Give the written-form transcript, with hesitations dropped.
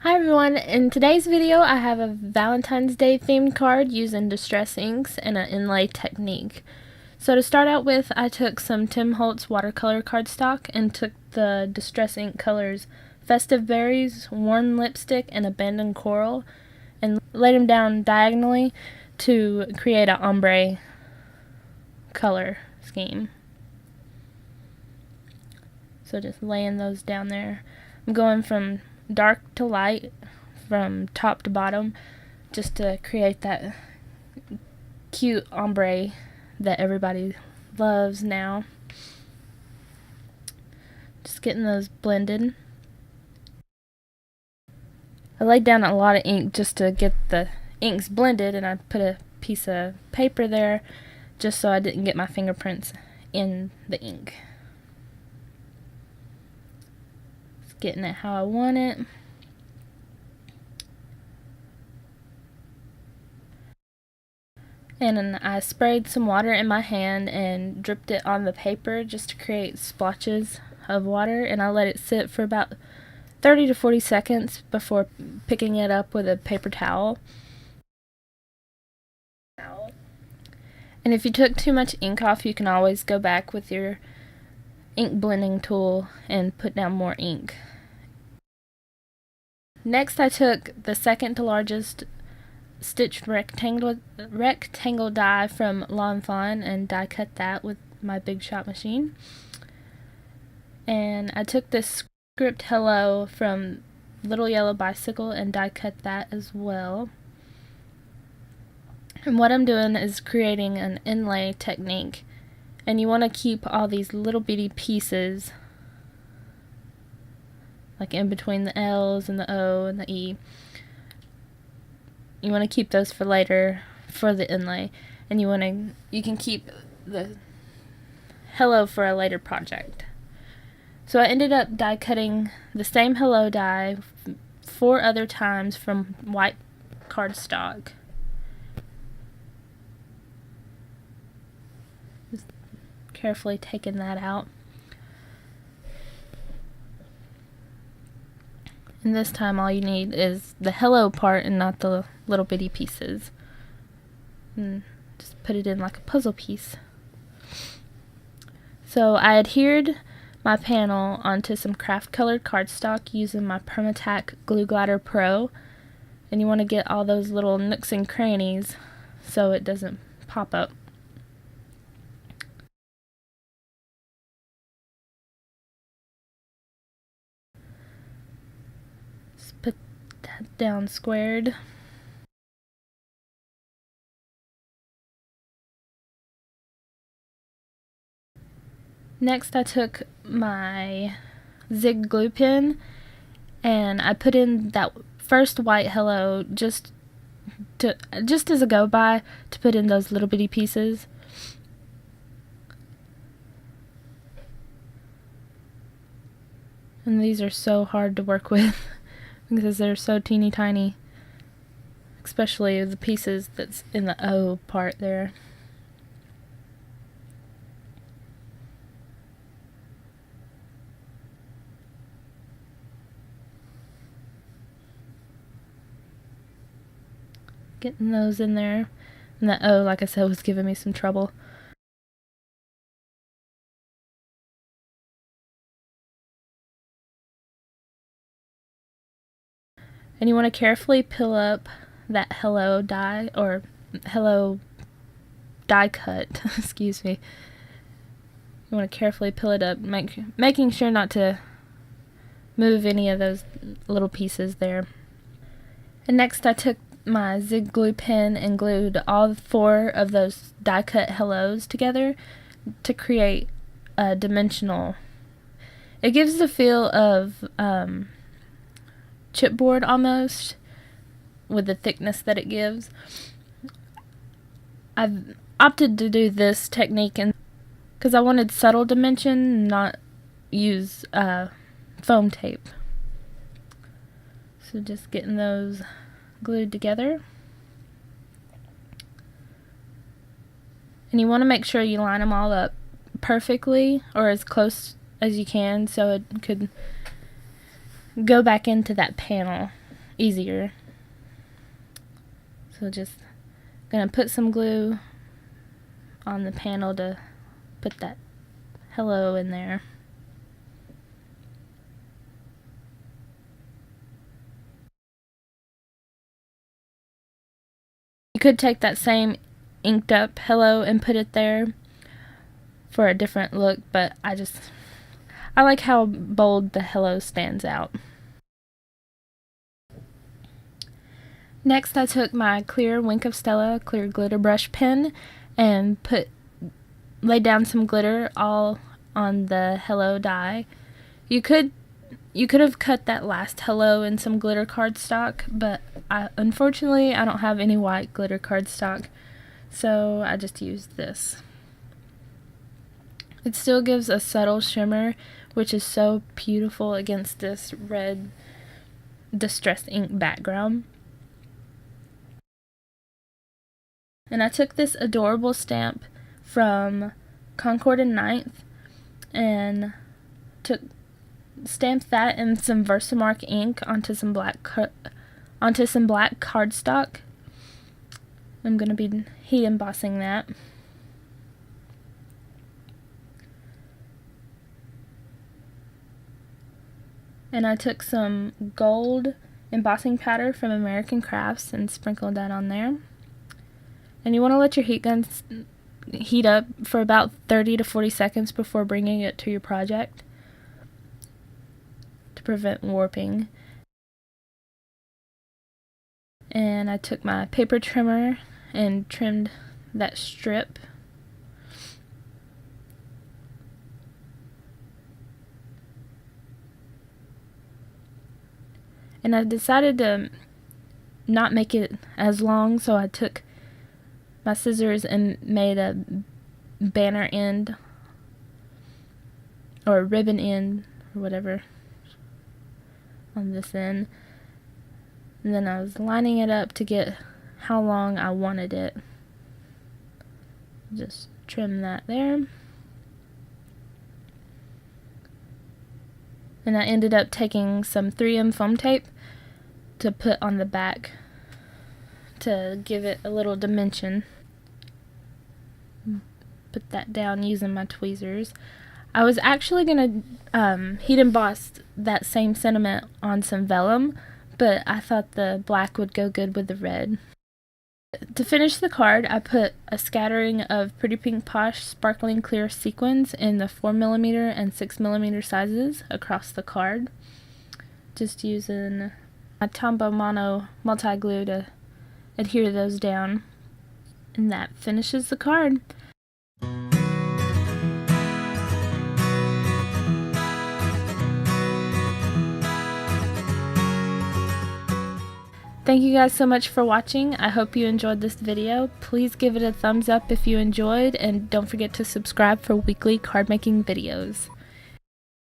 Hi everyone, in today's video I have a Valentine's Day themed card using distress inks and an inlay technique. So to start out with, I took some Tim Holtz watercolor cardstock and took the distress ink colors Festive Berries, Worn Lipstick, and Abandoned Coral and laid them down diagonally to create an ombre color scheme. So just laying those down there. I'm going from dark to light from top to bottom just to create that cute ombre that everybody loves now. Just getting those blended. I laid down a lot of ink just to get the inks blended, and I put a piece of paper there just so I didn't get my fingerprints in the ink. Getting it how I want it. And then I sprayed some water in my hand and dripped it on the paper just to create splotches of water, and I let it sit for about 30 to 40 seconds before picking it up with a paper towel. And if you took too much ink off, you can always go back with your ink blending tool and put down more ink. Next, I took the second to largest stitched rectangle die from Fawn and die cut that with my Big Shot machine. And I took this script Hello from Little Yellow Bicycle and die cut that as well. And what I'm doing is creating an inlay technique, and you want to keep all these little bitty pieces like in between the L's and the O and the E. You want to keep those for later for the inlay, and you can keep the hello for a later project. So I ended up die cutting the same hello die 4 other times from white cardstock. Just carefully taking that out. And this time all you need is the hello part and not the little bitty pieces. And just put it in like a puzzle piece. So I adhered my panel onto some craft colored cardstock using my PermaTac Glue Glider Pro. And you want to get all those little nooks and crannies so it doesn't pop up. Put that down squared. Next I took my Zig Glue Pen and I put in that first white hello just as a go-by to put in those little bitty pieces. And these are so hard to work with because they're so teeny tiny, especially the pieces that's in the O part there. Getting those in there, and the O, like I said, was giving me some trouble. And you want to carefully peel up that hello die, or hello die cut, excuse me. You want to carefully peel it up, making sure not to move any of those little pieces there. And next I took my Zig Glue Pen and glued all 4 of those die cut hellos together to create a dimensional. It gives the feel of chipboard almost, with the thickness that it gives. I've opted to do this technique because I wanted subtle dimension, not use foam tape. So just getting those glued together. And you want to make sure you line them all up perfectly, or as close as you can, so it could go back into that panel. easier. So just gonna put some glue on the panel to put that hello in there. You could take that same inked up hello and put it there for a different look, but I like how bold the hello stands out. Next, I took my clear Wink of Stella clear glitter brush pen and laid down some glitter all on the hello die. You could have cut that last hello in some glitter cardstock, but unfortunately I don't have any white glitter cardstock, so I just used this. It still gives a subtle shimmer, which is so beautiful against this red distressed ink background. And I took this adorable stamp from Concord and 9th and stamped that in some Versamark ink onto some black cardstock. I'm going to be heat embossing that. And I took some gold embossing powder from American Crafts and sprinkled that on there. And you want to let your heat guns heat up for about 30 to 40 seconds before bringing it to your project to prevent warping. And I took my paper trimmer and trimmed that strip. And I decided to not make it as long, so I took my scissors and made a banner end or ribbon end or whatever on this end. And then I was lining it up to get how long I wanted it. Just trim that there. And I ended up taking some 3M foam tape to put on the back to give it a little dimension. Put that down using my tweezers. I was actually going to heat emboss that same sentiment on some vellum, but I thought the black would go good with the red. To finish the card, I put a scattering of Pretty Pink Posh sparkling clear sequins in the 4mm and 6mm sizes across the card. Just using my Tombow Mono multi-glue to adhere those down. And that finishes the card. Thank you guys so much for watching. I hope you enjoyed this video. Please give it a thumbs up if you enjoyed, and don't forget to subscribe for weekly card making videos.